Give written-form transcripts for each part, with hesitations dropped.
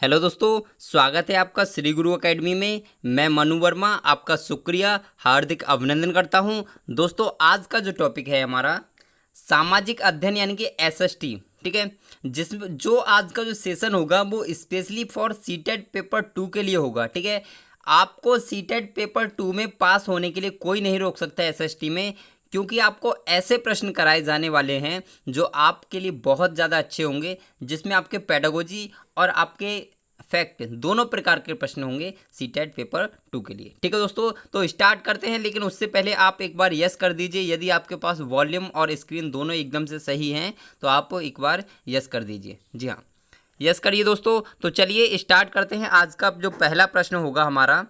Hello दोस्तों, स्वागत है आपका श्री गुरु एकेडमी में। मैं मनु वर्मा आपका शुक्रिया हार्दिक अभिनंदन करता हूं। दोस्तों, आज का जो टॉपिक है हमारा सामाजिक अध्ययन यानी कि एसएसटी, ठीक है। जिसमें जो आज का जो सेशन होगा वो स्पेशली फॉर सीटेट पेपर 2 के लिए होगा, ठीक है। आपको सीटेट पेपर 2 में पास होने के लिए कोई नहीं रोक सकता है एसएसटी में, क्योंकि आपको ऐसे प्रश्न कराए जाने वाले हैं जो आपके लिए बहुत ज़्यादा अच्छे होंगे, जिसमें आपके पेडागोजी और आपके फैक्ट दोनों प्रकार के प्रश्न होंगे सीटेट पेपर 2 के लिए, ठीक है दोस्तों। तो स्टार्ट करते हैं, लेकिन उससे पहले आप एक बार यस कर दीजिए। यदि आपके पास वॉल्यूम और स्क्रीन दोनों एकदम से सही हैं तो आप एक बार यस कर दीजिए। जी हाँ, यस करिए दोस्तों। तो चलिए स्टार्ट करते हैं। आज का जो पहला प्रश्न होगा हमारा,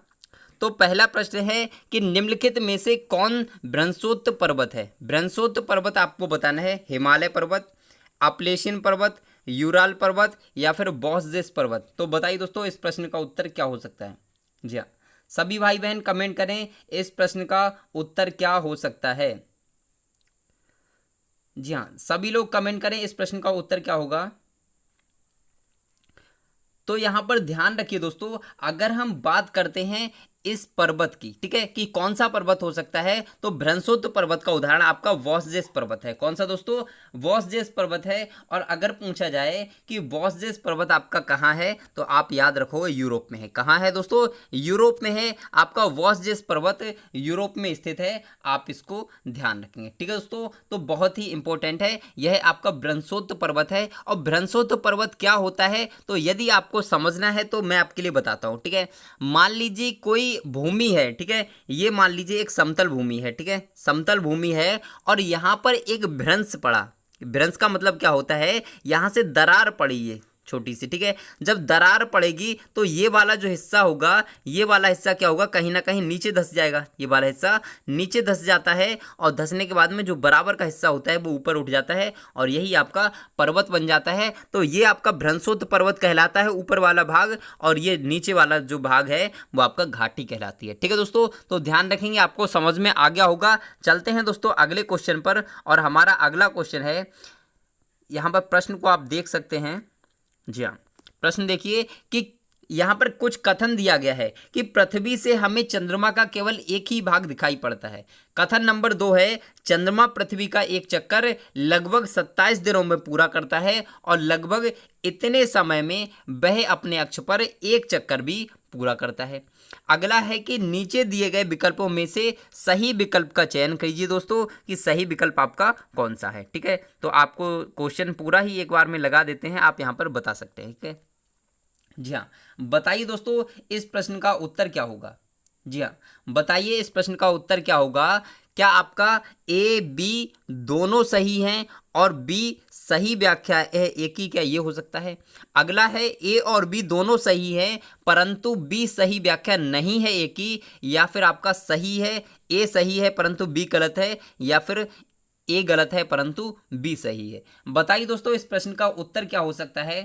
तो पहला प्रश्न है कि निम्नलिखित में से कौन ब्रंशोत्त पर्वत है। ब्रंशोत्त पर्वत आपको बताना है। हिमालय पर्वत, अपलेशियन पर्वत, यूराल पर्वत या फिर बॉसजेस पर्वत। तो बताइए दोस्तों, इस प्रश्न का उत्तर क्या हो सकता है। जी हाँ, सभी भाई बहन कमेंट करें, इस प्रश्न का उत्तर क्या हो सकता है। जी हाँ, सभी लोग कमेंट करें, इस प्रश्न का उत्तर क्या होगा। तो यहां पर ध्यान रखिए दोस्तों, अगर हम बात करते हैं इस पर्वत की, ठीक है, कि कौन सा पर्वत हो सकता है, तो भ्रंशोत्त पर्वत का उदाहरण आपका वॉसजेस पर्वत है। कौन सा दोस्तों? वॉसजेस पर्वत है। और अगर पूछा जाए कि वॉसजेस पर्वत आपका कहाँ है, तो आप याद रखो यूरोप में है। कहाँ है दोस्तों? यूरोप में है। आपका वॉसजेस पर्वत यूरोप में स्थित है, आप इसको ध्यान रखेंगे, ठीक है दोस्तों। तो बहुत ही इंपॉर्टेंट है, यह आपका भ्रंशोत्त पर्वत है। और भ्रंशोत्त पर्वत क्या होता है, तो यदि आपको समझना है तो मैं आपके लिए बताता हूं, ठीक है। मान लीजिए कोई भूमि है, ठीक है, ये मान लीजिए एक समतल भूमि है, ठीक है, समतल भूमि है। और यहां पर एक भ्रंश पड़ा। भ्रंश का मतलब क्या होता है, यहां से दरार पड़ी है छोटी सी, ठीक है। जब दरार पड़ेगी तो ये वाला जो हिस्सा होगा, ये वाला हिस्सा क्या होगा, कहीं ना कहीं नीचे धंस जाएगा। ये वाला हिस्सा नीचे धंस जाता है, और धंसने के बाद में जो बराबर का हिस्सा होता है वो ऊपर उठ जाता है, और यही आपका पर्वत बन जाता है। तो ये आपका भ्रंशोत्त पर्वत कहलाता है, ऊपर वाला भाग। और ये नीचे वाला जो भाग है वो आपका घाटी कहलाती है, ठीक है दोस्तों। तो ध्यान रखेंगे, आपको समझ में आ गया होगा। चलते हैं दोस्तों अगले क्वेश्चन पर। और हमारा अगला क्वेश्चन है, यहाँ पर प्रश्न को आप देख सकते हैं। जी हाँ, प्रश्न देखिए कि यहाँ पर कुछ कथन दिया गया है कि पृथ्वी से हमें चंद्रमा का केवल एक ही भाग दिखाई पड़ता है। कथन नंबर 2 है, चंद्रमा पृथ्वी का एक चक्कर लगभग 27 दिनों में पूरा करता है, और लगभग इतने समय में वह अपने अक्ष पर एक चक्कर भी पूरा करता है। अगला है कि नीचे दिए गए विकल्पों में से सही विकल्प का चयन कीजिए दोस्तों, कि सही विकल्प आपका कौन सा है, ठीक है। तो आपको क्वेश्चन पूरा ही एक बार में लगा देते हैं, आप यहाँ पर बता सकते हैं, ठीक है। जी हाँ, बताइए दोस्तों, इस प्रश्न का उत्तर क्या होगा। जी हाँ, बताइए इस प्रश्न का उत्तर क्या होगा। क्या आपका ए बी दोनों सही हैं और बी सही व्याख्या है एक ही, क्या ये हो सकता है। अगला है ए और बी दोनों सही हैं परंतु बी सही व्याख्या नहीं है एक ही, या फिर आपका सही है, ए सही है परंतु बी गलत है, या फिर ए गलत है परंतु बी सही है। बताइए दोस्तों, इस प्रश्न का उत्तर क्या हो सकता है।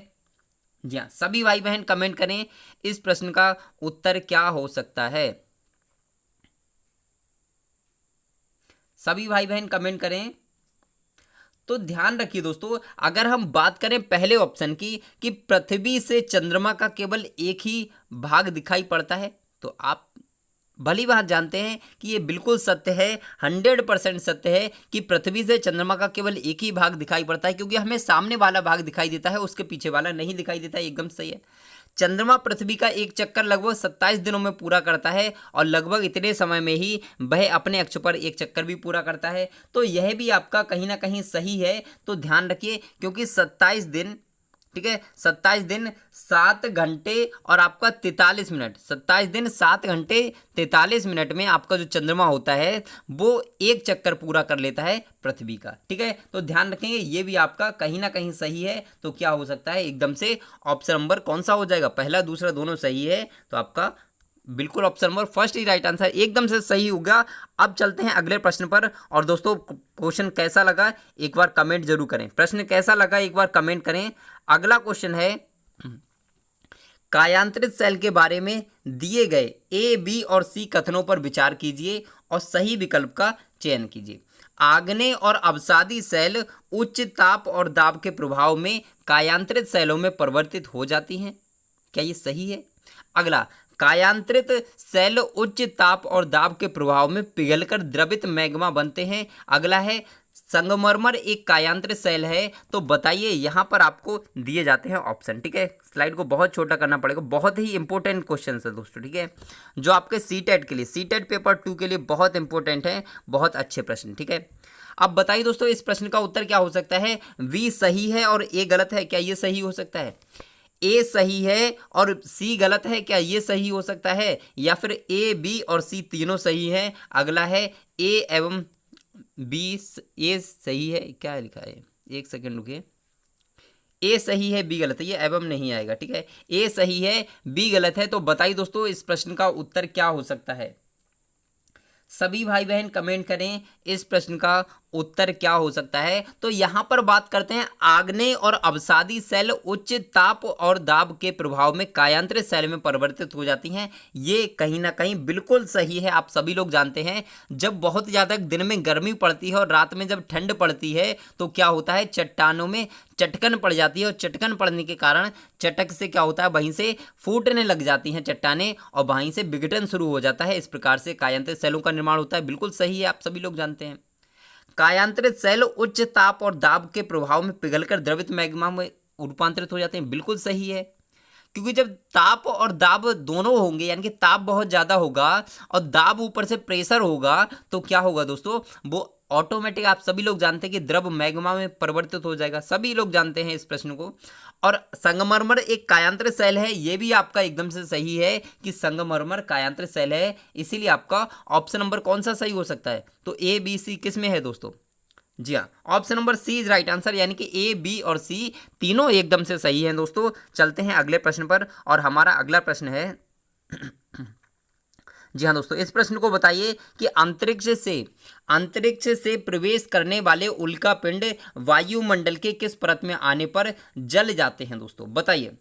जी हाँ, सभी भाई बहन कमेंट करें, इस प्रश्न का उत्तर क्या हो सकता है। सभी भाई बहन कमेंट करें। तो ध्यान रखिए दोस्तों, अगर हम बात करें पहले ऑप्शन की कि पृथ्वी से चंद्रमा का केवल एक ही भाग दिखाई पड़ता है, तो आप भली बात जानते हैं कि ये बिल्कुल सत्य है, 100% सत्य है कि पृथ्वी से चंद्रमा का केवल एक ही भाग दिखाई पड़ता है, क्योंकि हमें सामने वाला भाग दिखाई देता है, उसके पीछे वाला नहीं दिखाई देता है। एकदम सही है। चंद्रमा पृथ्वी का एक चक्कर लगभग 27 दिनों में पूरा करता है, और लगभग इतने समय में ही वह अपने अक्ष पर एक चक्कर भी पूरा करता है। तो यह भी आपका कहीं ना कहीं सही है। तो ध्यान रखिए, क्योंकि 27 दिन, ठीक है, 27 दिन 7 घंटे और आपका 43 मिनट, 27 दिन 7 घंटे 43 मिनट में आपका जो चंद्रमा होता है वो एक चक्कर पूरा कर लेता है पृथ्वी का, ठीक है। तो ध्यान रखेंगे, ये भी आपका कहीं ना कहीं सही है। तो क्या हो सकता है, एकदम से ऑप्शन नंबर कौन सा हो जाएगा, पहला दूसरा दोनों सही है, तो आपका बिल्कुल ऑप्शन नंबर फर्स्ट ही राइट आंसर एकदम से सही होगा। अब चलते हैं अगले प्रश्न पर। और दोस्तों, क्वेश्चन कैसा लगा एक बार कमेंट जरूर करें। प्रश्न कैसा लगा एक बार कमेंट करें। अगला क्वेश्चन है, कायांतरित सेल के बारे में दिए गए ए बी और सी कथनों पर विचार कीजिए और सही विकल्प का चयन कीजिए। आग्नेय और अवसादी सेल उच्च ताप और दाब के प्रभाव में कायांतरित सेलों में परिवर्तित हो जाती हैं, क्या ये सही है? अगला, कायांतरित सेल उच्च ताप और दाब के प्रभाव में पिघलकर द्रवित मैग्मा बनते हैं। अगला है, संगमरमर एक कायांतरित सेल है। तो बताइए, यहाँ पर आपको दिए जाते हैं ऑप्शन, ठीक है। स्लाइड को बहुत छोटा करना पड़ेगा, बहुत ही इंपॉर्टेंट क्वेश्चन है दोस्तों, ठीक है, जो आपके सीटेट के लिए, सीटेट पेपर 2 के लिए बहुत इंपॉर्टेंट है, बहुत अच्छे प्रश्न, ठीक है। अब बताइए दोस्तों, इस प्रश्न का उत्तर क्या हो सकता है? वी सही है और ए गलत है, क्या ये सही हो सकता है? ए सही है और सी गलत है, क्या ये सही हो सकता है? या फिर ए, बी और सी तीनों सही है? अगला है, ए एवं बी, ए सही है, क्या लिखा है, एक सेकंड रुकिए, ए सही है बी गलत है, ये एवं नहीं आएगा, ठीक है। ए सही है बी गलत है। तो बताइए दोस्तों, इस प्रश्न का उत्तर क्या हो सकता है? सभी भाई बहन कमेंट करें, इस प्रश्न का उत्तर क्या हो सकता है। तो यहाँ पर बात करते हैं, आग्नेय और अवसादी सेल उच्च ताप और दाब के प्रभाव में कायांतरित सेल में परिवर्तित हो जाती हैं। ये कहीं ना कहीं बिल्कुल सही है। आप सभी लोग जानते हैं, जब बहुत ज़्यादा दिन में गर्मी पड़ती है और रात में जब ठंड पड़ती है तो क्या होता है, चट्टानों में चटकन पड़ जाती है और चटकन पड़ने के कारण चटक से क्या होता है, वहीं से फूटने लग जाती हैं चट्टानें और वहीं से विघटन शुरू हो जाता है। इस प्रकार से कायांतरित सेलों का निर्माण होता है। बिल्कुल सही है, आप सभी लोग जानते हैं। कायांतरित सेल उच्च ताप और दाब के प्रभाव में पिघलकर द्रवित मैग्मा में रूपांतरित हो जाते हैं। बिल्कुल सही है, क्योंकि जब ताप और दाब दोनों होंगे, यानी कि ताप बहुत ज़्यादा होगा और दाब ऊपर से प्रेशर होगा, तो क्या होगा दोस्तों, वो ऑटोमेटिक, आप सभी लोग जानते हैं कि द्रव मैग्मा में परिवर्तित हो जाएगा। सभी लोग जानते हैं इस प्रश्न को। और संगमरमर एक कायांतरित सेल है, ये भी आपका एकदम से सही है कि संगमरमर कायांतरित सेल है। इसीलिए आपका ऑप्शन नंबर कौन सा सही हो सकता है? तो ए, बी, सी किस में है दोस्तों? जी हाँ, option number C is right answer, यानी कि ए, बी और सी तीनों एकदम से सही हैं दोस्तों। चलते हैं अगले प्रश्न पर, और हमारा अगला प्रश्न है जी हाँ दोस्तों, इस प्रश्न को बताइए कि अंतरिक्ष से प्रवेश करने वाले उल्का पिंड वायुमंडल के किस परत में आने पर जल जाते हैं दोस्तों, बताइए।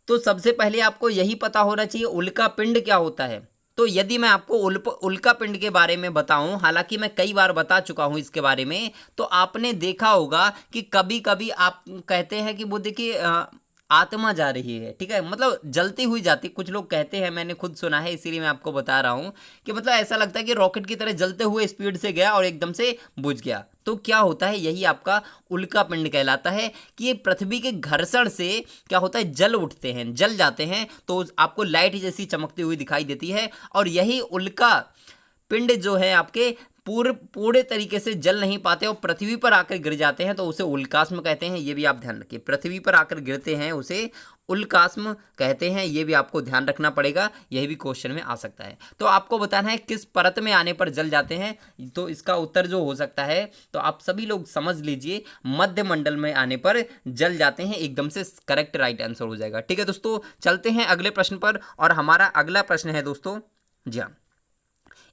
तो सबसे पहले आपको यही पता होना चाहिए उल्का पिंड क्या होता है। तो यदि मैं आपको उल्का पिंड के बारे में बताऊं, हालांकि मैं कई बार बता चुका हूं इसके बारे में, तो आपने देखा होगा कि कभी कभी आप कहते हैं कि वो देखिए आत्मा जा रही है, ठीक है, मतलब जलती हुई जाती, कुछ लोग कहते हैं, मैंने खुद सुना है, इसीलिए मैं आपको बता रहा हूं कि मतलब ऐसा लगता है कि रॉकेट की तरह जलते हुए स्पीड से गया और एकदम से बुझ गया। तो क्या होता है, यही आपका उल्का पिंड कहलाता है कि ये पृथ्वी के घर्षण से क्या होता है, जल उठते हैं, जल जाते हैं, तो आपको लाइट जैसी चमकती हुई दिखाई देती है। और यही उल्का पिंड जो है आपके पूरे तरीके से जल नहीं पाते और पृथ्वी पर आकर गिर जाते हैं, तो उसे उल्कास्म कहते हैं। ये भी आप ध्यान रखिए, पृथ्वी पर आकर गिरते हैं उसे उल्कास्म कहते हैं। ये भी आपको ध्यान रखना पड़ेगा, यही भी क्वेश्चन में आ सकता है। तो आपको बताना है किस परत में आने पर जल जाते हैं। तो इसका उत्तर जो हो सकता है, तो आप सभी लोग समझ लीजिए, मध्य मंडल में आने पर जल जाते हैं, एकदम से करेक्ट राइट आंसर हो जाएगा। ठीक है दोस्तों, चलते हैं अगले प्रश्न पर, और हमारा अगला प्रश्न है दोस्तों, जी हाँ,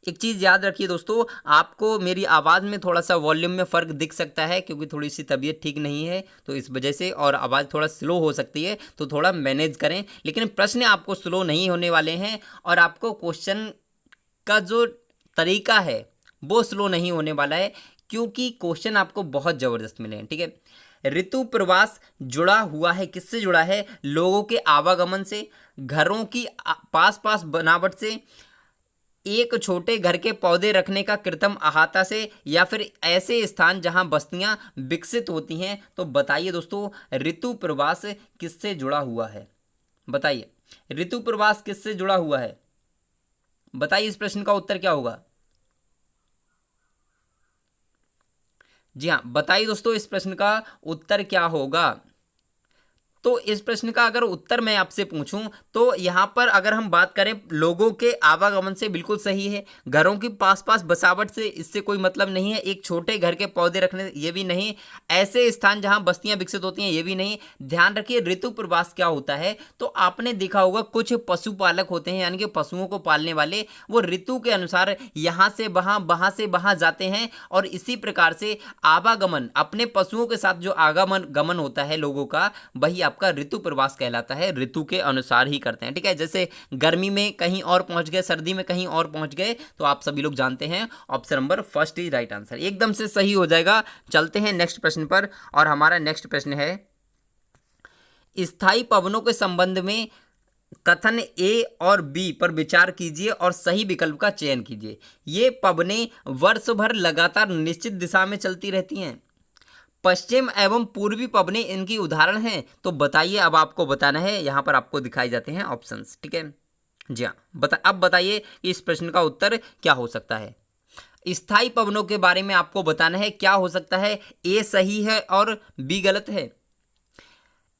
एक चीज़ याद रखिए दोस्तों, आपको मेरी आवाज़ में थोड़ा सा वॉल्यूम में फ़र्क दिख सकता है, क्योंकि थोड़ी सी तबीयत ठीक नहीं है, तो इस वजह से, और आवाज़ थोड़ा स्लो हो सकती है, तो थोड़ा मैनेज करें। लेकिन प्रश्न आपको स्लो नहीं होने वाले हैं, और आपको क्वेश्चन का जो तरीका है वो स्लो नहीं होने वाला है, क्योंकि क्वेश्चन आपको बहुत ज़बरदस्त मिले हैं। ठीक है, ऋतु प्रवास जुड़ा हुआ है, किससे जुड़ा है? लोगों के आवागमन से, घरों की पास बनावट से, एक छोटे घर के पौधे रखने का कृत्रिम अहाता से, या फिर ऐसे स्थान जहां बस्तियां विकसित होती हैं। तो बताइए दोस्तों, ऋतु प्रवास किससे जुड़ा हुआ है? बताइए, ऋतु प्रवास किससे जुड़ा हुआ है? बताइए, इस प्रश्न का उत्तर क्या होगा? जी हाँ, बताइए दोस्तों, इस प्रश्न का उत्तर क्या होगा? तो इस प्रश्न का अगर उत्तर मैं आपसे पूछूं, तो यहाँ पर अगर हम बात करें लोगों के आवागमन से, बिल्कुल सही है। घरों की पास बसावट से, इससे कोई मतलब नहीं है। एक छोटे घर के पौधे रखने, ये भी नहीं। ऐसे स्थान जहाँ बस्तियाँ विकसित होती हैं, ये भी नहीं। ध्यान रखिए, ऋतु प्रवास क्या होता है, तो आपने देखा होगा कुछ पशुपालक होते हैं, यानी कि पशुओं को पालने वाले, वो ऋतु के अनुसार यहाँ से वहाँ से वहाँ जाते हैं, और इसी प्रकार से आवागमन, अपने पशुओं के साथ जो गमन होता है लोगों का, वही आपका ऋतु प्रवास कहलाता है। ऋतु के अनुसार ही करते हैं। ठीक है, जैसे गर्मी में कहीं और पहुंच गए, सर्दी में कहीं और पहुंच गए, तो आप सभी लोग जानते हैं option number first is right answer, एकदम से सही हो जाएगा। चलते हैं नेक्स्ट प्रश्न पर, और हमारा नेक्स्ट प्रश्न है, स्थायी पवनों के संबंध में कथन ए और बी पर विचार कीजिए और सही विकल्प का चयन कीजिए। ये पवनें वर्ष भर लगातार निश्चित दिशा में चलती रहती हैं। पश्चिम एवं पूर्वी पवनें इनकी उदाहरण हैं। तो बताइए, अब आपको बताना है, यहाँ पर आपको दिखाई जाते हैं ऑप्शंस, ठीक है जी हाँ। अब बताइए कि इस प्रश्न का उत्तर क्या हो सकता है। स्थायी पवनों के बारे में आपको बताना है क्या हो सकता है। ए सही है और बी गलत है।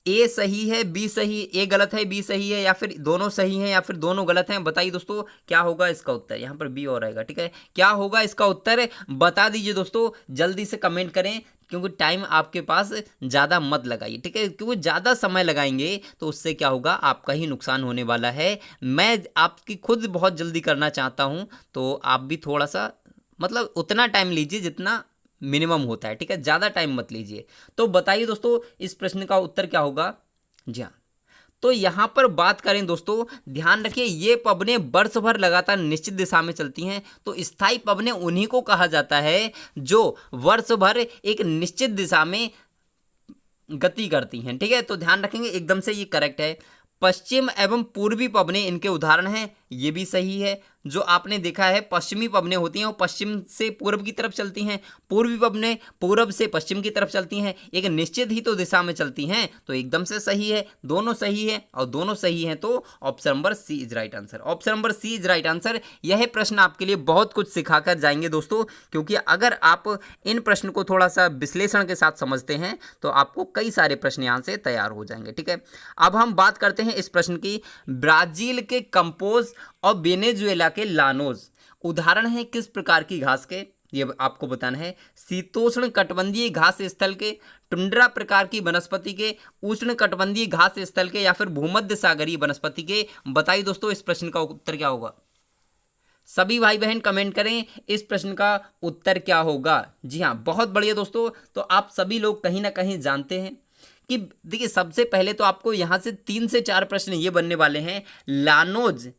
ए सही है, बी सही, ए गलत है, बी सही है, या फिर दोनों सही हैं, या फिर दोनों गलत हैं। बताइए दोस्तों क्या होगा इसका उत्तर। यहाँ पर बी और आएगा, ठीक है। क्या होगा इसका उत्तर बता दीजिए दोस्तों, जल्दी से कमेंट करें, क्योंकि टाइम आपके पास ज़्यादा मत लगाइए, ठीक है। क्योंकि ज़्यादा समय लगाएंगे तो उससे क्या होगा, आपका ही नुकसान होने वाला है। मैं आपकी खुद बहुत जल्दी करना चाहता हूँ, तो आप भी थोड़ा सा मतलब उतना टाइम लीजिए जितना मिनिमम होता है, ठीक है। ज़्यादा टाइम मत लीजिए। तो बताइए दोस्तों इस प्रश्न का उत्तर क्या होगा। जी हाँ, तो यहाँ पर बात करें दोस्तों, ध्यान रखिए, ये पवनें वर्ष भर लगातार निश्चित दिशा में चलती हैं। तो स्थायी पवनें उन्हीं को कहा जाता है जो वर्ष भर एक निश्चित दिशा में गति करती हैं, ठीक है। तो ध्यान रखेंगे, एकदम से ये करेक्ट है। पश्चिम एवं पूर्वी पवनें इनके उदाहरण हैं, ये भी सही है। जो आपने देखा है पश्चिमी पवनें होती हैं वो पश्चिम से पूर्व की तरफ चलती हैं, पूर्वी पवनें पूर्व से पश्चिम की तरफ चलती हैं, एक निश्चित ही तो दिशा में चलती हैं। तो एकदम से सही है, दोनों सही है और दोनों सही हैं, तो option number C is right answer. Option number C is right answer. यह प्रश्न आपके लिए बहुत कुछ सिखाकर जाएंगे दोस्तों, क्योंकि अगर आप इन प्रश्न को थोड़ा सा विश्लेषण के साथ समझते हैं तो आपको कई सारे प्रश्न यहाँ से तैयार हो जाएंगे, ठीक है। अब हम बात करते हैं इस प्रश्न की। ब्राजील के कंपोज और वेनेजुएला के लानोज उदाहरण है किस प्रकार की घास के, ये आपको बताना है। शीतोष्ण कटिबंधीय घास स्थल के, टुंड्रा प्रकार की वनस्पति के, उष्ण कटिबंधीय घास स्थल के, या फिर भूमध्य सागरीय वनस्पति के। बताइए दोस्तों इस प्रश्न का उत्तर क्या होगा। सभी भाई बहन कमेंट करें इस प्रश्न का उत्तर क्या होगा। जी हाँ, बहुत बढ़िया दोस्तों। तो आप सभी लोग कहीं ना कहीं जानते हैं कि देखिए, सबसे पहले तो आपको यहाँ से 3 से 4 प्रश्न ये बनने वाले हैं। लानोज,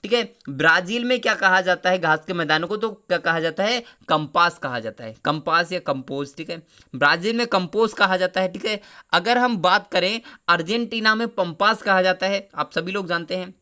ठीक है, ब्राजील में क्या कहा जाता है घास के मैदानों को, तो क्या कहा जाता है, कंपास कहा जाता है, कंपास या कंपोज, ठीक है। ब्राजील में कंपोज कहा जाता है, ठीक है। अगर हम बात करें अर्जेंटीना में पंपास कहा जाता है, आप सभी लोग जानते हैं।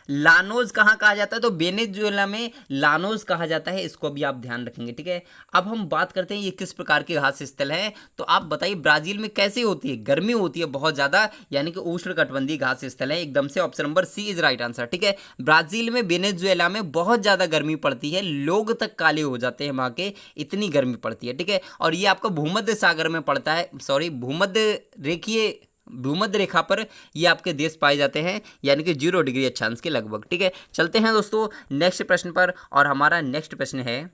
लानोज कहाँ कहा जाता है, तो वेनेजुएला में लानोज कहा जाता है, इसको भी आप ध्यान रखेंगे, ठीक है। अब हम बात करते हैं ये किस प्रकार के घास स्थल है। तो आप बताइए ब्राजील में कैसी होती है, गर्मी होती है बहुत ज़्यादा, यानी कि उष्ण कटिबंधीय घास स्थल है। एकदम से option number C is right answer, ठीक है। ब्राजील में वेनेजुएला में बहुत ज़्यादा गर्मी पड़ती है, लोग तक काले हो जाते हैं वहाँ के, इतनी गर्मी पड़ती है, ठीक है। और ये आपका भूमध्य सागर में पड़ता है, सॉरी भूमध्य रेखा पर ये आपके देश पाए जाते हैं, यानी कि 0 डिग्री अक्षांश के लगभग, ठीक है। चलते हैं दोस्तों नेक्स्ट प्रश्न पर, और हमारा नेक्स्ट प्रश्न है,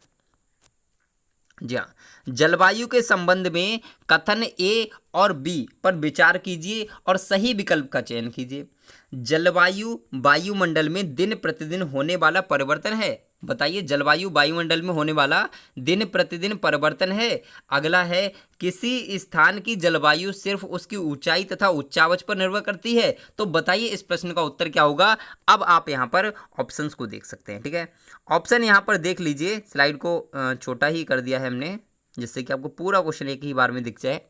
जी हाँ, जलवायु के संबंध में कथन ए और बी पर विचार कीजिए और सही विकल्प का चयन कीजिए। जलवायु वायुमंडल में दिन प्रतिदिन होने वाला परिवर्तन है। बताइए, जलवायु वायुमंडल में होने वाला दिन प्रतिदिन परिवर्तन है। अगला है, किसी स्थान की जलवायु सिर्फ उसकी ऊंचाई तथा उच्चावच पर निर्भर करती है। तो बताइए इस प्रश्न का उत्तर क्या होगा। अब आप यहाँ पर ऑप्शंस को देख सकते हैं, ठीक है। ऑप्शन यहाँ पर देख लीजिए, स्लाइड को छोटा ही कर दिया है हमने, जिससे कि आपको पूरा क्वेश्चन एक ही बार में दिख जाए।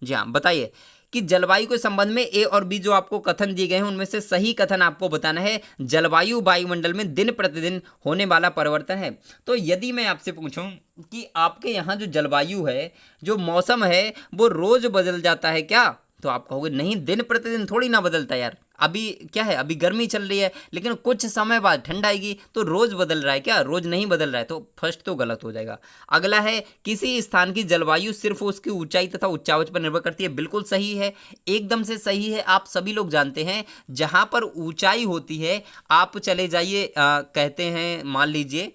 जी हाँ, बताइए कि जलवायु के संबंध में ए और बी जो आपको कथन दिए गए हैं उनमें से सही कथन आपको बताना है। जलवायु वायुमंडल में दिन प्रतिदिन होने वाला परिवर्तन है। तो यदि मैं आपसे पूछूं कि आपके यहाँ जो जलवायु है, जो मौसम है, वो रोज बदल जाता है क्या, तो आप कहोगे नहीं, दिन प्रतिदिन थोड़ी ना बदलता यार। अभी क्या है, अभी गर्मी चल रही है, लेकिन कुछ समय बाद ठंड आएगी, तो रोज बदल रहा है क्या, रोज नहीं बदल रहा है। तो फर्स्ट तो गलत हो जाएगा। अगला है, किसी स्थान की जलवायु सिर्फ उसकी ऊंचाई तथा उच्चावच पर निर्भर करती है। बिल्कुल सही है, एकदम से सही है। आप सभी लोग जानते हैं जहां पर ऊंचाई होती है, आप चले जाइए, कहते हैं, मान लीजिए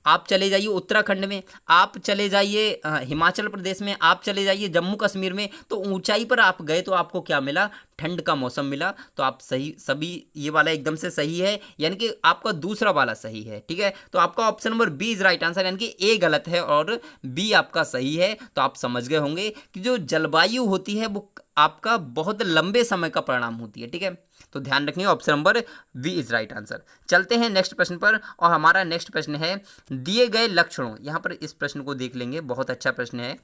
आप चले जाइए उत्तराखंड में, आप चले जाइए हिमाचल प्रदेश में, आप चले जाइए जम्मू कश्मीर में, तो ऊंचाई पर आप गए तो आपको क्या मिला, ठंड का मौसम मिला। तो आप सही, सभी ये वाला एकदम से सही है, यानी कि आपका दूसरा वाला सही है, ठीक है। तो आपका option number B is right answer, यानी कि ए गलत है और बी आपका सही है। तो आप समझ गए होंगे कि जो जलवायु होती है वो आपका बहुत लंबे समय का परिणाम होती है, ठीक है। तो ध्यान रखिए, option number B is right answer. चलते हैं नेक्स्ट प्रश्न पर, और हमारा नेक्स्ट प्रश्न है, दिए गए लक्षणों, यहाँ पर इस प्रश्न को देख लेंगे, बहुत अच्छा प्रश्न है।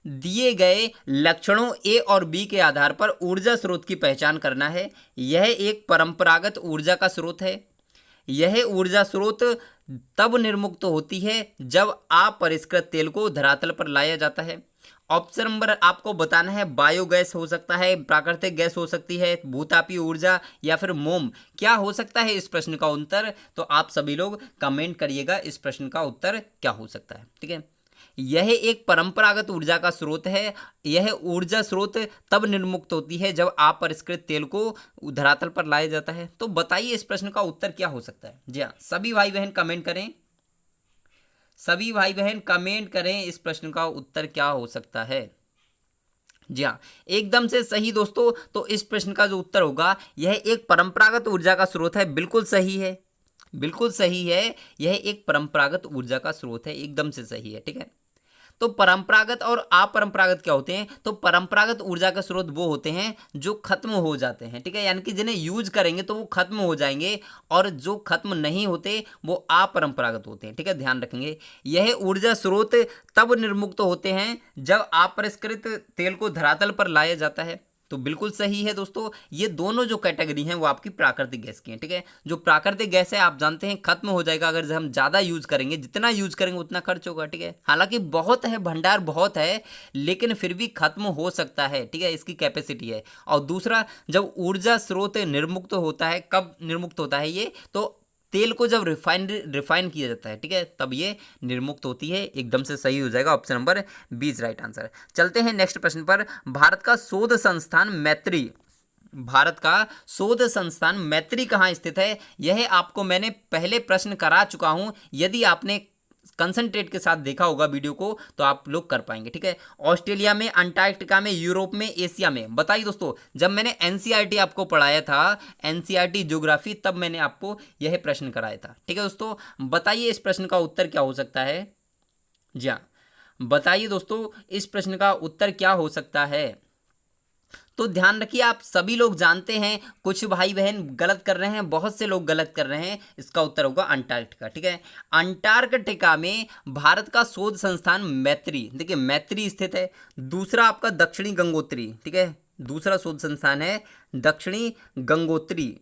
दिए गए लक्षणों ए और बी के आधार पर ऊर्जा स्रोत की पहचान करना है। यह एक परंपरागत ऊर्जा का स्रोत है। यह ऊर्जा स्रोत तब निर्मुक्त होती है जब अपरिष्कृत तेल को धरातल पर लाया जाता है। ऑप्शन नंबर आपको बताना है, बायोगैस हो सकता है, प्राकृतिक गैस हो सकती है, भूतापीय ऊर्जा या फिर मोम। क्या हो सकता है इस प्रश्न का उत्तर? तो आप सभी लोग कमेंट करिएगा इस प्रश्न का उत्तर क्या हो सकता है। ठीक है, यह एक परंपरागत ऊर्जा का स्रोत है। यह ऊर्जा स्रोत तब निर्मुक्त होती है जब अपरिष्कृत तेल को धरातल पर लाया जाता है। तो बताइए इस प्रश्न का उत्तर क्या हो सकता है। जी हाँ, सभी भाई बहन कमेंट करें, सभी भाई बहन कमेंट करें इस प्रश्न का उत्तर क्या हो सकता है। जी हाँ, एकदम से सही दोस्तों। तो इस प्रश्न का जो उत्तर होगा, यह एक परंपरागत ऊर्जा का स्रोत है। बिल्कुल सही है, बिल्कुल सही है, यह एक परंपरागत ऊर्जा का स्रोत है, एकदम से सही है। ठीक है, तो परंपरागत और अपरंपरागत क्या होते हैं? तो परंपरागत ऊर्जा का स्रोत वो होते हैं जो खत्म हो जाते हैं। ठीक है, यानी कि जिन्हें यूज करेंगे तो वो खत्म हो जाएंगे, और जो खत्म नहीं होते वो अपरंपरागत होते हैं। ठीक है, ध्यान रखेंगे। यह ऊर्जा स्रोत तब निर्मुक्त होते हैं जब अपरिष्कृत तेल को धरातल पर लाया जाता है। तो बिल्कुल सही है दोस्तों, ये दोनों जो कैटेगरी हैं वो आपकी प्राकृतिक गैस की हैं। ठीक है, जो प्राकृतिक गैस है आप जानते हैं खत्म हो जाएगा अगर हम ज़्यादा यूज करेंगे, जितना यूज करेंगे उतना खर्च होगा। ठीक है, हालांकि बहुत है, भंडार बहुत है, लेकिन फिर भी खत्म हो सकता है। ठीक है, इसकी कैपेसिटी है। और दूसरा, जब ऊर्जा स्रोत निर्मुक्त होता है, कब निर्मुक्त होता है ये? तो तेल को जब रिफाइन किया जाता है, ठीक है, तब ये निर्मुक्त होती है। एकदम से सही हो जाएगा, ऑप्शन नंबर 20 राइट आंसर। चलते हैं नेक्स्ट प्रश्न पर। भारत का शोध संस्थान मैत्री, भारत का शोध संस्थान मैत्री कहाँ स्थित है? यह आपको मैंने पहले प्रश्न करा चुका हूं। यदि आपने कंसंट्रेट के साथ देखा होगा वीडियो को तो आप लोग कर पाएंगे। ठीक है, ऑस्ट्रेलिया में, अंटार्कटिका में, यूरोप में, एशिया में। बताइए दोस्तों, जब मैंने एनसीईआरटी आपको पढ़ाया था, एनसीईआरटी ज्योग्राफी, तब मैंने आपको यह प्रश्न कराया था। ठीक है दोस्तों, बताइए इस प्रश्न का उत्तर क्या हो सकता है। जी हाँ, बताइए दोस्तों इस प्रश्न का उत्तर क्या हो सकता है। तो ध्यान रखिए, आप सभी लोग जानते हैं, कुछ भाई बहन गलत कर रहे हैं, बहुत से लोग गलत कर रहे हैं। इसका उत्तर होगा अंटार्कटिका। ठीक है, अंटार्कटिका में भारत का शोध संस्थान मैत्री, देखिए मैत्री स्थित है। दूसरा आपका दक्षिणी गंगोत्री। ठीक है, दूसरा शोध संस्थान है दक्षिणी गंगोत्री,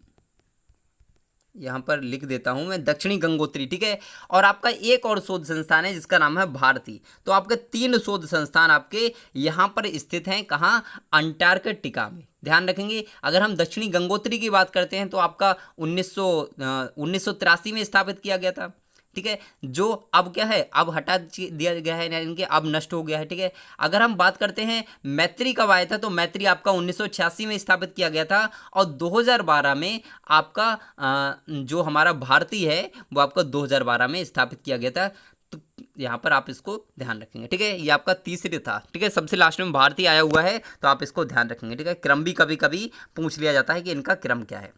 यहाँ पर लिख देता हूं मैं, दक्षिणी गंगोत्री। ठीक है, और आपका एक और शोध संस्थान है जिसका नाम है भारती। तो आपके 3 शोध संस्थान आपके यहाँ पर स्थित हैं। कहाँ? अंटार्कटिका में। ध्यान रखेंगे, अगर हम दक्षिणी गंगोत्री की बात करते हैं तो आपका 1983 में स्थापित किया गया था। ठीक है, जो अब क्या है, अब हटा दिया गया है, यानी कि अब नष्ट हो गया है। ठीक है, अगर हम बात करते हैं मैत्री कब आया था, तो मैत्री आपका 1986 में स्थापित किया गया था, और 2012 में आपका जो हमारा भारती है वो आपका 2012 में स्थापित किया गया था। तो यहाँ पर आप इसको ध्यान रखेंगे। ठीक है, ये आपका तीसरे था। ठीक है, सबसे लास्ट में भारती आया हुआ है, तो आप इसको ध्यान रखेंगे। ठीक है, क्रम भी कभी कभी पूछ लिया जाता है कि इनका क्रम क्या है।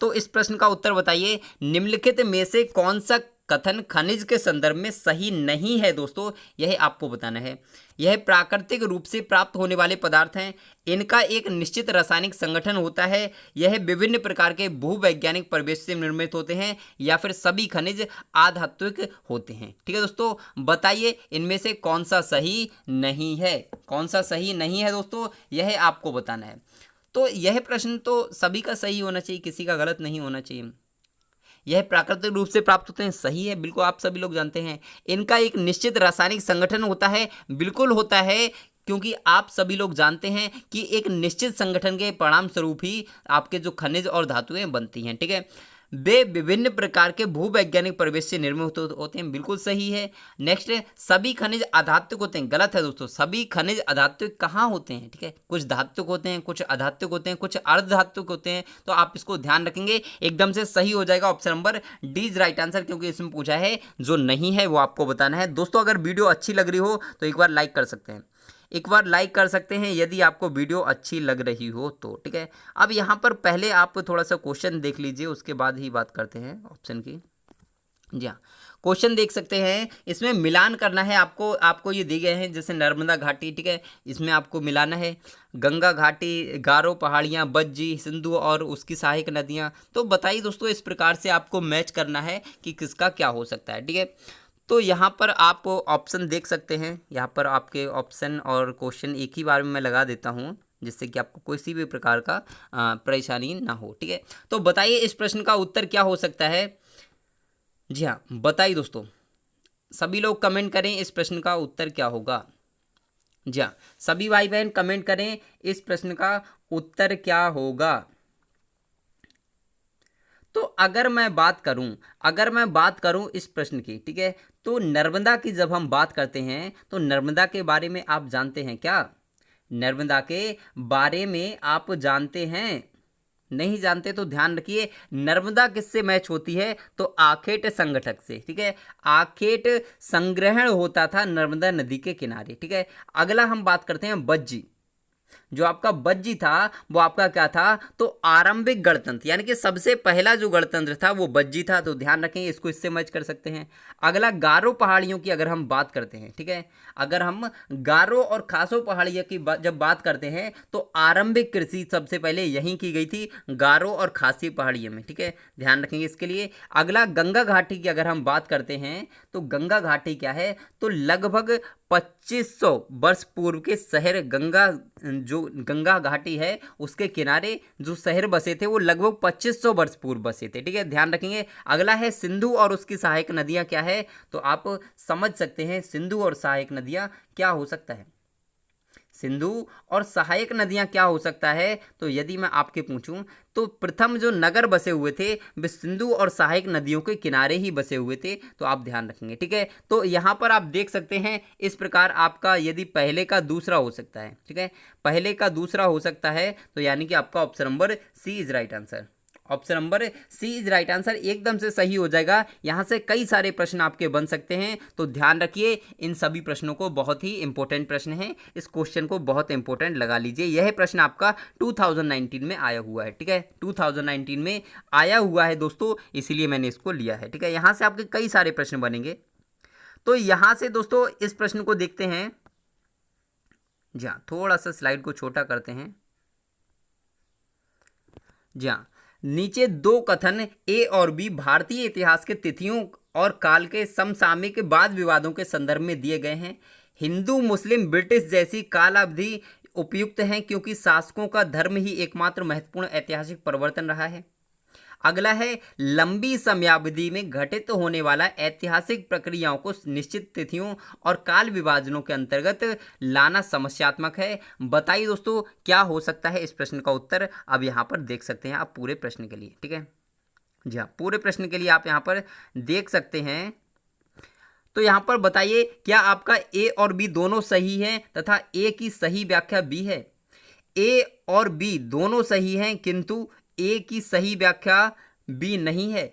तो इस प्रश्न का उत्तर बताइए, निम्नलिखित में से कौन सा कथन खनिज के संदर्भ में सही नहीं है? दोस्तों यह आपको बताना है। यह प्राकृतिक रूप से प्राप्त होने वाले पदार्थ हैं, इनका एक निश्चित रासायनिक संगठन होता है, यह विभिन्न प्रकार के भूवैज्ञानिक परिवेश से निर्मित होते हैं, या फिर सभी खनिज आधात्विक होते हैं। ठीक है दोस्तों, बताइए इनमें से कौन सा सही नहीं है, कौन सा सही नहीं है दोस्तों, यह आपको बताना है। तो यह प्रश्न तो सभी का सही होना चाहिए, किसी का गलत नहीं होना चाहिए। यह प्राकृतिक रूप से प्राप्त होते हैं, सही है, बिल्कुल आप सभी लोग जानते हैं। इनका एक निश्चित रासायनिक संगठन होता है, बिल्कुल होता है, क्योंकि आप सभी लोग जानते हैं कि एक निश्चित संगठन के परिणाम स्वरूप ही आपके जो खनिज और धातुएं बनती हैं। ठीक है, वे विभिन्न प्रकार के भूवैज्ञानिक परिवेश से निर्मित होते हैं, बिल्कुल सही है। नेक्स्ट है, सभी खनिज अधात्विक होते हैं, गलत है दोस्तों। सभी खनिज अधात्विक कहाँ होते हैं? ठीक है, कुछ धात्विक होते हैं, कुछ अधात्विक होते हैं, कुछ अर्धधात्विक होते हैं। तो आप इसको ध्यान रखेंगे, एकदम से सही हो जाएगा option number D is right answer, क्योंकि इसमें पूछा है जो नहीं है वो आपको बताना है। दोस्तों अगर वीडियो अच्छी लग रही हो तो एक बार लाइक कर सकते हैं, एक बार लाइक कर सकते हैं यदि आपको वीडियो अच्छी लग रही हो तो। ठीक है, अब यहाँ पर पहले आप थोड़ा सा क्वेश्चन देख लीजिए, उसके बाद ही बात करते हैं ऑप्शन की। जी हाँ, क्वेश्चन देख सकते हैं, इसमें मिलान करना है आपको। आपको ये दिए गए हैं जैसे नर्मदा घाटी, ठीक है, इसमें आपको मिलाना है गंगा घाटी, गारो पहाड़ियाँ, बज्जी, सिंधु और उसकी सहायक नदियाँ। तो बताइए दोस्तों, इस प्रकार से आपको मैच करना है कि किसका क्या हो सकता है। ठीक है, तो यहाँ पर आप ऑप्शन देख सकते हैं, यहाँ पर आपके ऑप्शन और क्वेश्चन एक ही बार में मैं लगा देता हूँ, जिससे कि आपको किसी भी प्रकार का परेशानी ना हो। ठीक है, तो बताइए इस प्रश्न का उत्तर क्या हो सकता है। जी हाँ, बताइए दोस्तों, सभी लोग कमेंट करें इस प्रश्न का उत्तर क्या होगा। जी हाँ, सभी भाई बहन कमेंट करें इस प्रश्न का उत्तर क्या होगा। तो अगर मैं बात करूं इस प्रश्न की, ठीक है, तो नर्मदा की जब हम बात करते हैं तो नर्मदा के बारे में आप जानते हैं क्या? नर्मदा के बारे में आप जानते हैं? नहीं जानते तो ध्यान रखिए, नर्मदा किससे मैच होती है? तो आखेट संगठक से। ठीक है, आखेट संग्रहण होता था नर्मदा नदी के किनारे। ठीक है, अगला हम बात करते हैं बज्जी। जो आपका बज्जी था वो आपका क्या था? तो आरंभिक गणतंत्र, यानी कि सबसे पहला जो गणतंत्र था वो बज्जी था। तो ध्यान रखें, इसको इससे मैच कर सकते हैं। अगला गारो पहाड़ियों की अगर हम बात करते हैं, ठीक है, अगर हम गारो और खासो पहाड़ियों की जब बात करते हैं तो आरंभिक कृषि सबसे पहले यहीं की गई थी, गारो और खासी पहाड़ियों में। ठीक है, ध्यान रखेंगे इसके लिए। अगला गंगा घाटी की अगर हम बात करते हैं तो गंगा घाटी क्या है? तो लगभग 2500 वर्ष पूर्व के शहर गंगा, जो गंगा घाटी है उसके किनारे जो शहर बसे थे वो लगभग 2500 वर्ष पूर्व बसे थे। ठीक है, ध्यान रखेंगे। अगला है सिंधु और उसकी सहायक नदियां क्या है? तो आप समझ सकते हैं सिंधु और सहायक नदियां क्या हो सकता है। सिंधु और सहायक नदियां क्या हो सकता है? तो यदि मैं आपके पूछूं तो प्रथम जो नगर बसे हुए थे वे सिंधु और सहायक नदियों के किनारे ही बसे हुए थे। तो आप ध्यान रखेंगे। ठीक है, तो यहां पर आप देख सकते हैं इस प्रकार आपका यदि पहले का दूसरा हो सकता है, ठीक है, पहले का दूसरा हो सकता है, तो यानी कि आपका option number C is right answer. Option number C is right answer एकदम से सही हो जाएगा। यहां से कई सारे प्रश्न आपके बन सकते हैं, तो ध्यान रखिए इन सभी प्रश्नों को, बहुत ही इंपॉर्टेंट प्रश्न है। इस क्वेश्चन को बहुत इंपॉर्टेंट लगा लीजिए। यह प्रश्न आपका 2019 में आया हुआ है। ठीक है, 2019 में आया हुआ है दोस्तों, इसीलिए मैंने इसको लिया है। ठीक है, यहां से आपके कई सारे प्रश्न बनेंगे। तो यहां से दोस्तों इस प्रश्न को देखते हैं। जी हाँ, थोड़ा सा स्लाइड को छोटा करते हैं। जी हाँ, नीचे दो कथन ए और बी भारतीय इतिहास के तिथियों और काल के समसामयिक वाद विवादों के संदर्भ में दिए गए हैं। हिंदू मुस्लिम ब्रिटिश जैसी काल अवधि उपयुक्त हैं क्योंकि शासकों का धर्म ही एकमात्र महत्वपूर्ण ऐतिहासिक परिवर्तन रहा है। अगला है लंबी समयावधि में घटित होने वाला ऐतिहासिक प्रक्रियाओं को निश्चित तिथियों और काल विभाजनों के अंतर्गत लाना समस्यात्मक है। बताइए दोस्तों क्या हो सकता है इस प्रश्न का उत्तर। अब यहाँ पर देख सकते हैं आप पूरे प्रश्न के लिए। ठीक है, जी हाँ, पूरे प्रश्न के लिए आप यहाँ पर देख सकते हैं। तो यहाँ पर बताइए क्या आपका ए और बी दोनों सही है तथा ए की सही व्याख्या बी है? ए और बी दोनों सही हैं किंतु ए की सही व्याख्या बी नहीं है।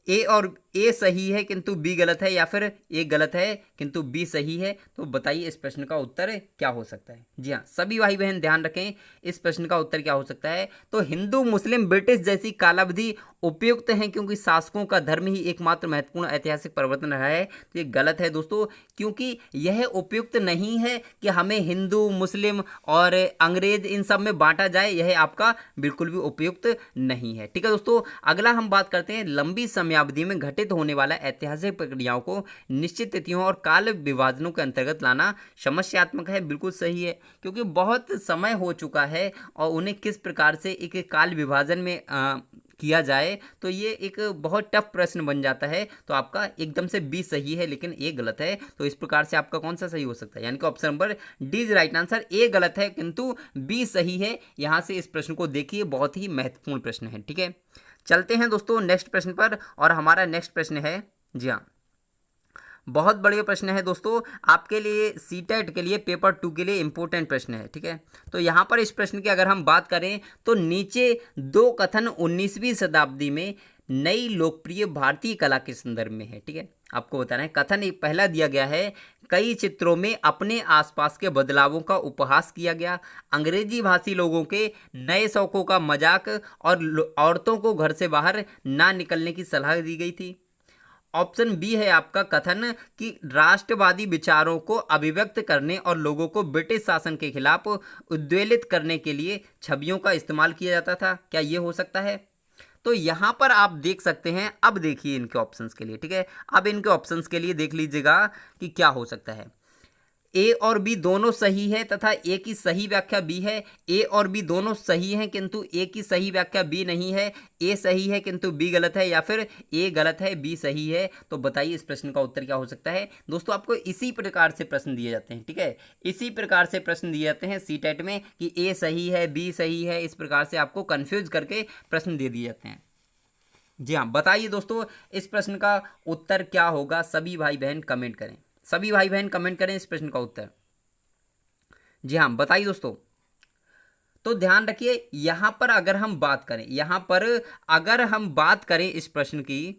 ए और ए सही है किंतु बी गलत है, या फिर ए गलत है किंतु बी सही है। तो बताइए इस प्रश्न का उत्तर क्या हो सकता है। जी हाँ, सभी भाई बहन ध्यान रखें, इस प्रश्न का उत्तर क्या हो सकता है। तो हिंदू मुस्लिम ब्रिटिश जैसी कालावधि उपयुक्त है क्योंकि शासकों का धर्म ही एकमात्र महत्वपूर्ण ऐतिहासिक परिवर्तन रहा है। तो ये गलत है दोस्तों, क्योंकि यह उपयुक्त नहीं है कि हमें हिंदू मुस्लिम और अंग्रेज इन सब में बांटा जाए, यह आपका बिल्कुल भी उपयुक्त नहीं है। ठीक है दोस्तों, अगला हम बात करते हैं लंबी समयावधि में घटित होने वाला ऐतिहासिक प्रक्रियाओं को निश्चित तिथियों और काल विभाजनों के अंतर्गत लाना समस्यात्मक है। बिल्कुल सही है, क्योंकि बहुत समय हो चुका है और उन्हें किस प्रकार से एक काल विभाजन में किया जाए, तो ये एक बहुत टफ प्रश्न बन जाता है। तो आपका एकदम से बी सही है लेकिन ए गलत है। तो इस प्रकार से आपका कौन सा सही हो सकता है, यानी कि option number D is right answer. A गलत है किंतु बी सही है। यहां से इस प्रश्न को देखिए, बहुत ही महत्वपूर्ण प्रश्न है। ठीक है, चलते हैं दोस्तों नेक्स्ट प्रश्न पर, और हमारा नेक्स्ट प्रश्न है, जी हाँ, बहुत बढ़िया प्रश्न है दोस्तों आपके लिए, सीटेट के लिए पेपर 2 के लिए इंपॉर्टेंट प्रश्न है। ठीक है, तो यहाँ पर इस प्रश्न की अगर हम बात करें तो नीचे दो कथन 19वीं शताब्दी में नई लोकप्रिय भारतीय कला के संदर्भ में है। ठीक है, आपको बताना है। कथन एक पहला दिया गया है, कई चित्रों में अपने आसपास के बदलावों का उपहास किया गया। अंग्रेजी भाषी लोगों के नए शौकों का मजाक और औरतों को घर से बाहर ना निकलने की सलाह दी गई थी। ऑप्शन बी है आपका कथन कि राष्ट्रवादी विचारों को अभिव्यक्त करने और लोगों को ब्रिटिश शासन के खिलाफ उद्वेलित करने के लिए छवियों का इस्तेमाल किया जाता था। क्या ये हो सकता है? तो यहाँ पर आप देख सकते हैं, अब देखिए इनके ऑप्शंस के लिए, ठीक है। अब इनके ऑप्शंस के लिए देख लीजिएगा कि क्या हो सकता है। ए और बी दोनों सही है तथा ए की सही व्याख्या बी है। ए और बी दोनों सही हैं किंतु ए की सही व्याख्या बी नहीं है। ए सही है किंतु बी गलत है, या फिर ए गलत है बी सही है। तो बताइए इस प्रश्न का उत्तर क्या हो सकता है। दोस्तों आपको इसी प्रकार से प्रश्न दिए जाते हैं, ठीक है। इसी प्रकार से प्रश्न दिए जाते हैं सीटेट में कि ए सही है बी सही है, इस प्रकार से आपको कन्फ्यूज करके प्रश्न दे दिए जाते हैं। जी हाँ, बताइए दोस्तों इस प्रश्न का उत्तर क्या होगा। सभी भाई बहन कमेंट करें, सभी भाई बहन कमेंट करें इस प्रश्न का उत्तर। जी हाँ बताइए दोस्तों। तो ध्यान रखिए, यहां पर अगर हम बात करें, यहां पर अगर हम बात करें इस प्रश्न की,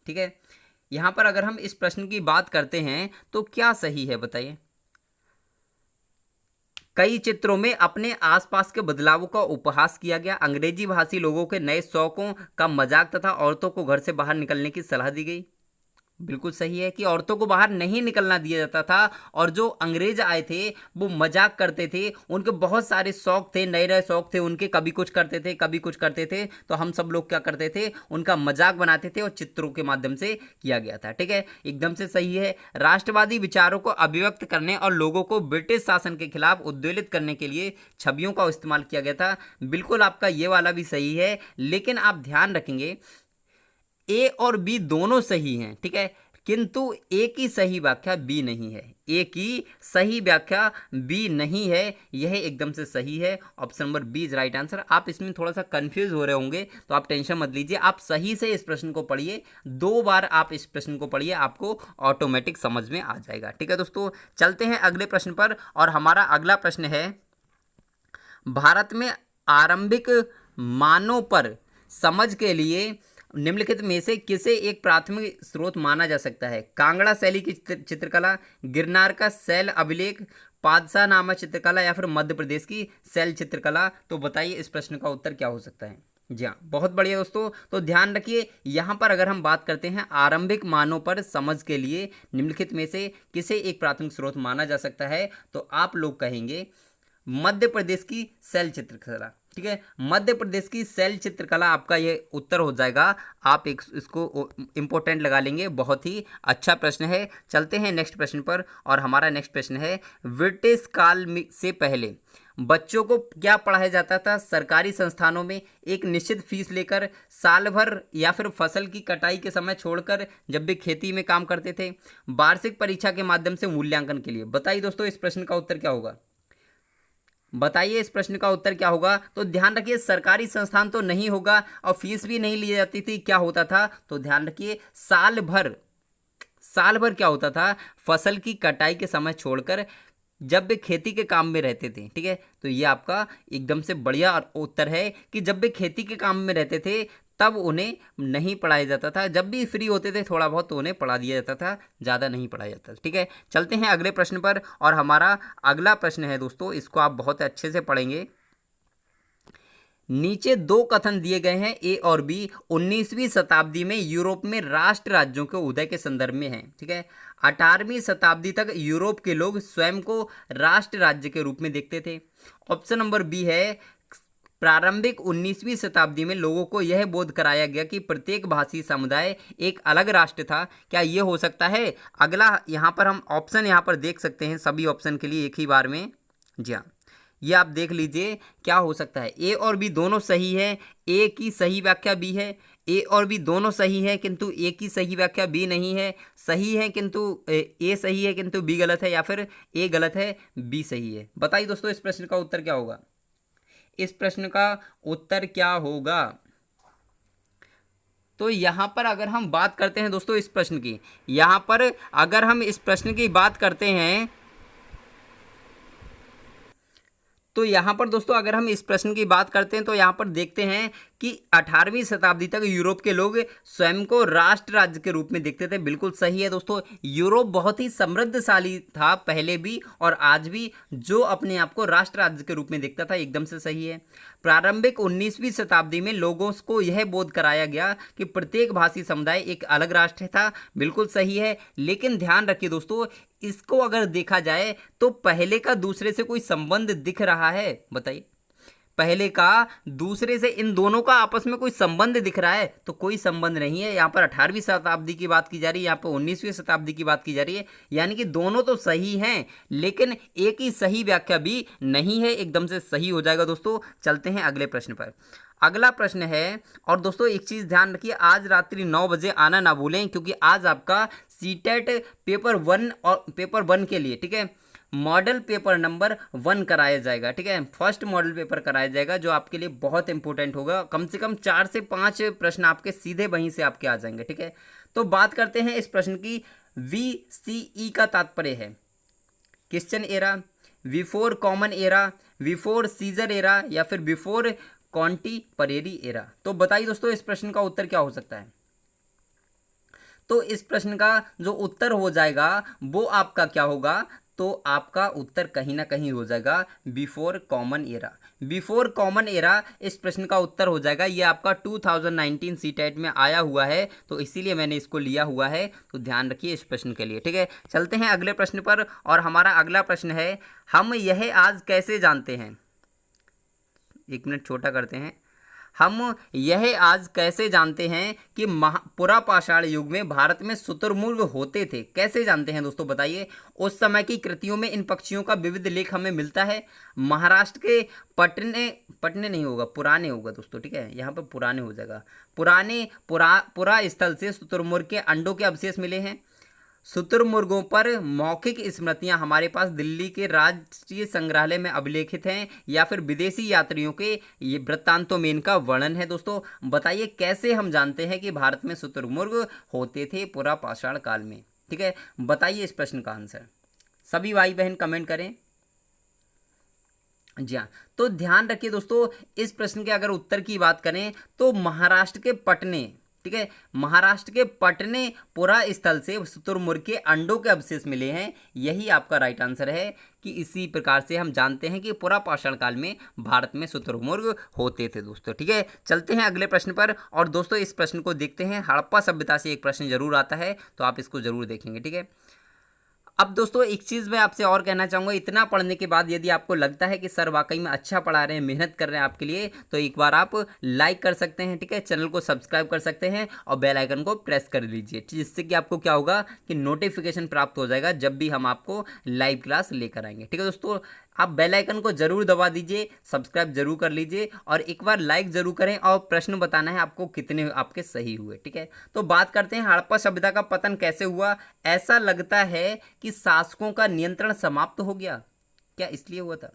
ठीक है, यहां पर अगर हम इस प्रश्न की बात करते हैं तो क्या सही है बताइए। कई चित्रों में अपने आसपास के बदलावों का उपहास किया गया। अंग्रेजी भाषी लोगों के नए शौकों का मजाक तथा औरतों को घर से बाहर निकलने की सलाह दी गई। बिल्कुल सही है कि औरतों को बाहर नहीं निकलना दिया जाता था, और जो अंग्रेज आए थे वो मजाक करते थे। उनके बहुत सारे शौक थे, नए नए शौक थे उनके, कभी कुछ करते थे कभी कुछ करते थे। तो हम सब लोग क्या करते थे, उनका मजाक बनाते थे और चित्रों के माध्यम से किया गया था, ठीक है, एकदम से सही है। राष्ट्रवादी विचारों को अभिव्यक्त करने और लोगों को ब्रिटिश शासन के खिलाफ उद्वेलित करने के लिए छवियों का इस्तेमाल किया गया था। बिल्कुल आपका ये वाला भी सही है, लेकिन आप ध्यान रखेंगे ए और बी दोनों सही हैं, ठीक है, किंतु ए की सही व्याख्या बी नहीं है। ए की सही व्याख्या बी नहीं है, यह एकदम से सही है। Option number B is right answer. आप इसमें थोड़ा सा कंफ्यूज हो रहे होंगे तो आप टेंशन मत लीजिए, आप सही से इस प्रश्न को पढ़िए, 2 बार आप इस प्रश्न को पढ़िए, आपको ऑटोमेटिक समझ में आ जाएगा, ठीक है दोस्तों। चलते हैं अगले प्रश्न पर, और हमारा अगला प्रश्न है, भारत में आरंभिक मानों पर समझ के लिए निम्नलिखित में से किसे एक प्राथमिक स्रोत माना जा सकता है। कांगड़ा शैली की चित्रकला, गिरनार का शैल अभिलेख, पादशाहनामा चित्रकला, या फिर मध्य प्रदेश की शैल चित्रकला। तो बताइए इस प्रश्न का उत्तर क्या हो सकता है। जी हाँ, बहुत बढ़िया दोस्तों। तो ध्यान रखिए, यहाँ पर अगर हम बात करते हैं आरंभिक मानों पर समझ के लिए निम्नलिखित में से किसे एक प्राथमिक स्रोत माना जा सकता है, तो आप लोग कहेंगे मध्य प्रदेश की शैल चित्रकला, ठीक है, मध्य प्रदेश की शैल चित्रकला आपका ये उत्तर हो जाएगा। आप इसको इंपॉर्टेंट लगा लेंगे, बहुत ही अच्छा प्रश्न है। चलते हैं नेक्स्ट प्रश्न पर, और हमारा नेक्स्ट प्रश्न है, ब्रिटिश काल से पहले बच्चों को क्या पढ़ाया जाता था। सरकारी संस्थानों में एक निश्चित फीस लेकर, साल भर, या फिर फसल की कटाई के समय छोड़कर जब भी खेती में काम करते थे, वार्षिक परीक्षा के माध्यम से मूल्यांकन के लिए। बताइए दोस्तों इस प्रश्न का उत्तर क्या होगा। बताइए इस प्रश्न का उत्तर क्या होगा। तो ध्यान रखिए, सरकारी संस्थान तो नहीं होगा और फीस भी नहीं ली जाती थी। क्या होता था, तो ध्यान रखिए, साल भर, साल भर क्या होता था, फसल की कटाई के समय छोड़कर जब वे खेती के काम में रहते थे, ठीक है। तो ये आपका एकदम से बढ़िया उत्तर है कि जब वे खेती के काम में रहते थे तब उन्हें नहीं पढ़ाया जाता था, जब भी फ्री होते थे थोड़ा बहुत तो उन्हें पढ़ा दिया जाता था, ज़्यादा नहीं पढ़ाया जाता था, ठीक है। चलते हैं अगले प्रश्न पर, और हमारा अगला प्रश्न है दोस्तों, इसको आप बहुत अच्छे से पढ़ेंगे। नीचे 2 कथन दिए गए हैं ए और बी 19वीं शताब्दी में यूरोप में राष्ट्र राज्यों के उदय के संदर्भ में हैं, ठीक है। 18वीं शताब्दी तक यूरोप के लोग स्वयं को राष्ट्र राज्य के रूप में देखते थे। ऑप्शन नंबर बी है, प्रारंभिक 19वीं शताब्दी में लोगों को यह बोध कराया गया कि प्रत्येक भाषी समुदाय एक अलग राष्ट्र था। क्या यह हो सकता है। अगला यहाँ पर हम ऑप्शन यहाँ पर देख सकते हैं, सभी ऑप्शन के लिए एक ही बार में। जी हाँ, ये आप देख लीजिए क्या हो सकता है। ए और बी दोनों सही है, ए की सही व्याख्या बी है। ए और बी दोनों सही है किंतु ए की सही व्याख्या बी नहीं है। सही है किंतु ए सही है किंतु बी गलत है, या फिर ए गलत है बी सही है। बताइए दोस्तों इस प्रश्न का उत्तर क्या होगा। इस प्रश्न का उत्तर क्या होगा। तो यहाँ पर अगर हम बात करते हैं दोस्तों इस प्रश्न की, यहाँ पर अगर हम इस प्रश्न की बात करते हैं, तो यहाँ पर दोस्तों अगर हम इस प्रश्न की बात करते हैं तो यहाँ पर देखते हैं कि 18वीं शताब्दी तक यूरोप के लोग स्वयं को राष्ट्र राज्य के रूप में देखते थे। बिल्कुल सही है दोस्तों, यूरोप बहुत ही समृद्धशाली था पहले भी और आज भी, जो अपने आप को राष्ट्र राज्य के रूप में देखता था, एकदम से सही है। प्रारंभिक 19वीं शताब्दी में लोगों को यह बोध कराया गया कि प्रत्येक भाषी समुदाय एक अलग राष्ट्र था। बिल्कुल सही है, लेकिन ध्यान रखिए दोस्तों, इसको अगर देखा जाए तो पहले का दूसरे से कोई संबंध दिख रहा है, बताइए। पहले का दूसरे से, इन दोनों का आपस में कोई संबंध दिख रहा है? तो कोई संबंध नहीं है। यहाँ पर 18वीं शताब्दी की बात की जा रही है, यहाँ पर 19वीं शताब्दी की बात की जा रही है, यानी कि दोनों तो सही हैं, लेकिन एक ही सही व्याख्या भी नहीं है, एकदम से सही हो जाएगा दोस्तों। चलते हैं अगले प्रश्न पर। अगला प्रश्न है, और दोस्तों एक चीज़ ध्यान रखिए, आज रात्रि 9 बजे आना ना भूलें, क्योंकि आज आपका सीटेट पेपर 1 और पेपर 1 के लिए, ठीक है, मॉडल पेपर नंबर 1 कराया जाएगा। ठीक है, फर्स्ट मॉडल पेपर कराया जाएगा, जो आपके लिए बहुत इंपॉर्टेंट होगा। कम से कम 4 से 5 प्रश्न आपके सीधे वहीं से आपके आ जाएंगे। ठीक है, तो बात करते हैं इस प्रश्न की। VCE का तात्पर्य है Christian era, before common era, before Caesar era, या फिर बिफोर कॉन्टिपरेरी एरा। तो बताइए दोस्तों, इस प्रश्न का उत्तर क्या हो सकता है? तो इस प्रश्न का जो उत्तर हो जाएगा वो आपका क्या होगा? तो आपका उत्तर कहीं ना कहीं हो जाएगा before common era. Before common era इस प्रश्न का उत्तर हो जाएगा। ये आपका 2019 सीटेट में आया हुआ है, तो इसीलिए मैंने इसको लिया हुआ है, तो ध्यान रखिए इस प्रश्न के लिए। ठीक है, चलते हैं अगले प्रश्न पर, और हमारा अगला प्रश्न है, हम यह आज कैसे जानते हैं? 1 मिनट छोटा करते हैं। हम यह आज कैसे जानते हैं कि पुरापाषाण युग में भारत में शुतुरमुर्ग होते थे? कैसे जानते हैं दोस्तों, बताइए। उस समय की कृतियों में इन पक्षियों का विविध लेख हमें मिलता है। महाराष्ट्र के पटने नहीं होगा, पुराने होगा दोस्तों। ठीक है, यहाँ पर पुराने हो जाएगा। पुरा स्थल से शुतुरमुर्ग के अंडों के अवशेष मिले हैं। शुतुरमुर्गों पर मौखिक स्मृतियां हमारे पास दिल्ली के राष्ट्रीय संग्रहालय में अभिलेखित हैं, या फिर विदेशी यात्रियों के ये वृत्तांतों में इनका वर्णन है। दोस्तों बताइए, कैसे हम जानते हैं कि भारत में शुतुरमुर्ग होते थे पुरापाषाण काल में? ठीक है, बताइए इस प्रश्न का आंसर। सभी भाई बहन कमेंट करें। जी हाँ, तो ध्यान रखिए दोस्तों, इस प्रश्न के अगर उत्तर की बात करें तो महाराष्ट्र के पटने, ठीक है, महाराष्ट्र के पटने पुरा स्थल से शुतुरमुर्ग के अंडों के अवशेष मिले हैं। यही आपका राइट आंसर है, कि इसी प्रकार से हम जानते हैं कि पुरापाषाण काल में भारत में शुतुरमुर्ग होते थे दोस्तों। ठीक है, चलते हैं अगले प्रश्न पर, और दोस्तों इस प्रश्न को देखते हैं। हड़प्पा सभ्यता से एक प्रश्न जरूर आता है, तो आप इसको जरूर देखेंगे। ठीक है, अब दोस्तों एक चीज़ मैं आपसे और कहना चाहूँगा, इतना पढ़ने के बाद यदि आपको लगता है कि सर वाकई में अच्छा पढ़ा रहे हैं, मेहनत कर रहे हैं आपके लिए, तो एक बार आप लाइक कर सकते हैं। ठीक है, चैनल को सब्सक्राइब कर सकते हैं, और बेल आइकन को प्रेस कर लीजिए, जिससे कि आपको क्या होगा कि नोटिफिकेशन प्राप्त हो जाएगा जब भी हम आपको लाइव क्लास लेकर आएंगे। ठीक है दोस्तों, आप बेल आइकन को जरूर दबा दीजिए, सब्सक्राइब जरूर कर लीजिए, और एक बार लाइक जरूर करें, और प्रश्न बताना है आपको कितने आपके सही हुए। ठीक है, तो बात करते हैं हड़प्पा सभ्यता का पतन कैसे हुआ। ऐसा लगता है कि शासकों का नियंत्रण समाप्त हो गया। क्या इसलिए हुआ था?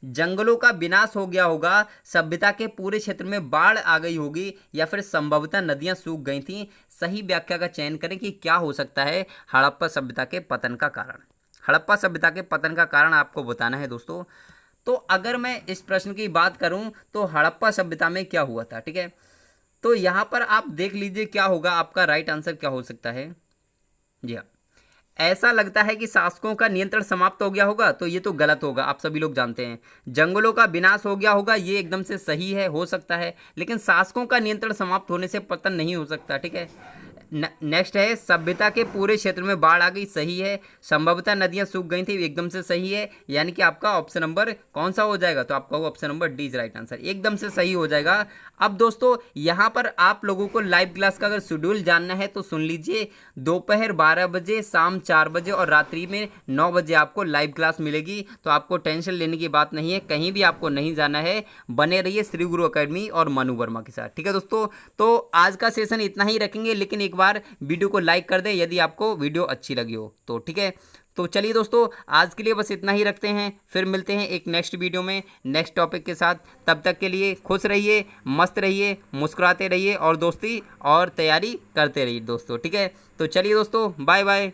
जंगलों का विनाश हो गया होगा, सभ्यता के पूरे क्षेत्र में बाढ़ आ गई होगी, या फिर संभवतः नदियां सूख गई थीं। सही व्याख्या का चयन करें कि क्या हो सकता है हड़प्पा सभ्यता के पतन का कारण। हड़प्पा सभ्यता के पतन का कारण आपको बताना है दोस्तों। तो अगर मैं इस प्रश्न की बात करूं तो हड़प्पा सभ्यता में क्या हुआ था? ठीक है, तो यहां पर आप देख लीजिए क्या होगा, आपका राइट आंसर क्या हो सकता है। जी हाँ, ऐसा लगता है कि शासकों का नियंत्रण समाप्त हो गया होगा, तो ये तो गलत होगा, आप सभी लोग जानते हैं। जंगलों का विनाश हो गया होगा, ये एकदम से सही है, हो सकता है, लेकिन शासकों का नियंत्रण समाप्त होने से पतन नहीं हो सकता। ठीक है, नेक्स्ट है, सभ्यता के पूरे क्षेत्र में बाढ़ आ गई, सही है। संभवतः नदियां सूख गई थी, एकदम से सही है, यानी कि आपका ऑप्शन नंबर कौन सा हो जाएगा? तो आपका option number D is right answer, एकदम से सही हो जाएगा। अब दोस्तों यहाँ पर आप लोगों को लाइव क्लास का अगर शेड्यूल जानना है तो सुन लीजिए, दोपहर 12 बजे, शाम 4 बजे और रात्रि में 9 बजे आपको लाइव क्लास मिलेगी। तो आपको टेंशन लेने की बात नहीं है, कहीं भी आपको नहीं जाना है, बने रहिए श्री गुरु अकेडमी और मनु वर्मा के साथ। ठीक है दोस्तों, तो आज का सेशन इतना ही रखेंगे, लेकिन एक बार वीडियो को लाइक कर दें यदि आपको वीडियो अच्छी लगी हो तो। ठीक है, तो चलिए दोस्तों, आज के लिए बस इतना ही रखते हैं, फिर मिलते हैं एक नेक्स्ट वीडियो में नेक्स्ट टॉपिक के साथ। तब तक के लिए खुश रहिए, मस्त रहिए, मुस्कुराते रहिए, और दोस्ती और तैयारी करते रहिए दोस्तों। ठीक है, तो चलिए दोस्तों, बाय बाय।